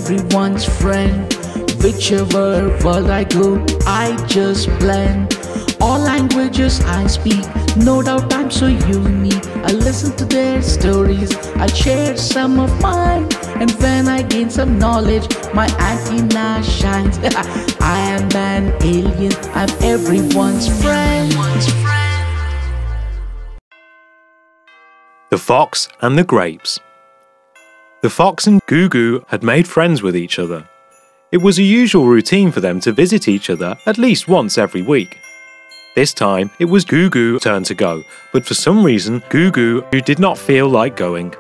everyone's friend. Whichever world I go, I just blend. All languages I speak, no doubt I'm so unique. I listen to their stories, I share some of mine. And when I gain some knowledge, my antenna shines. I am an alien, I'm everyone's friend. The Fox and the Grapes. The fox and Gugu had made friends with each other. It was a usual routine for them to visit each other at least once every week. This time, it was Gugu's turn to go, but for some reason, Gugu did not feel like going.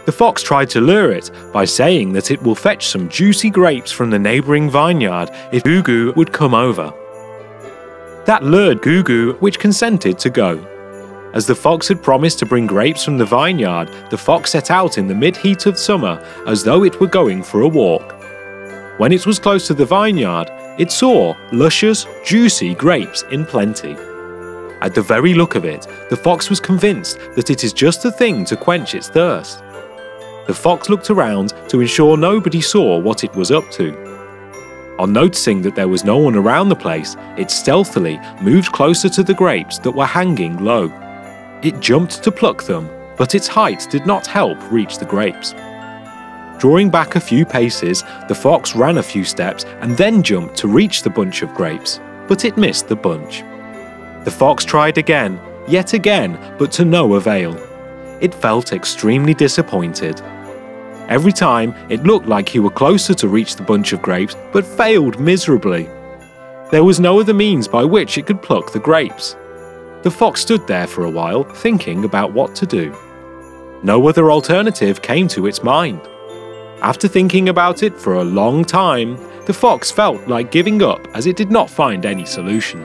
The fox tried to lure it by saying that it will fetch some juicy grapes from the neighbouring vineyard if Gugu would come over. That lured Gugu, which consented to go. As the fox had promised to bring grapes from the vineyard, the fox set out in the mid-heat of summer as though it were going for a walk. When it was close to the vineyard, it saw luscious, juicy grapes in plenty. At the very look of it, the fox was convinced that it is just the thing to quench its thirst. The fox looked around to ensure nobody saw what it was up to. On noticing that there was no one around the place, it stealthily moved closer to the grapes that were hanging low. It jumped to pluck them, but its height did not help reach the grapes. Drawing back a few paces, the fox ran a few steps and then jumped to reach the bunch of grapes, but it missed the bunch. The fox tried again, yet again, but to no avail. It felt extremely disappointed. Every time, it looked like he were closer to reach the bunch of grapes, but failed miserably. There was no other means by which it could pluck the grapes. The fox stood there for a while, thinking about what to do. No other alternative came to its mind. After thinking about it for a long time, the fox felt like giving up as it did not find any solution.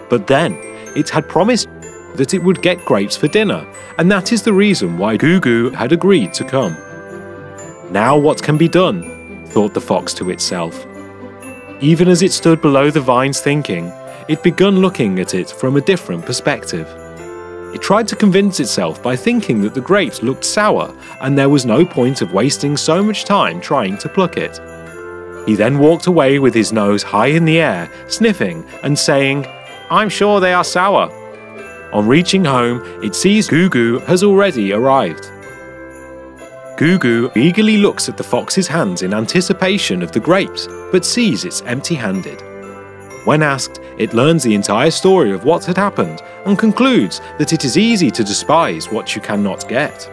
But then, it had promised that it would get grapes for dinner, and that is the reason why Gugu had agreed to come. Now what can be done? Thought the fox to itself. Even as it stood below the vines thinking, it began looking at it from a different perspective. It tried to convince itself by thinking that the grapes looked sour and there was no point of wasting so much time trying to pluck it. He then walked away with his nose high in the air, sniffing and saying, "I'm sure they are sour." On reaching home, it sees Gugu has already arrived. Gugu eagerly looks at the fox's hands in anticipation of the grapes, but sees it's empty-handed. When asked, it learns the entire story of what had happened and concludes that it is easy to despise what you cannot get.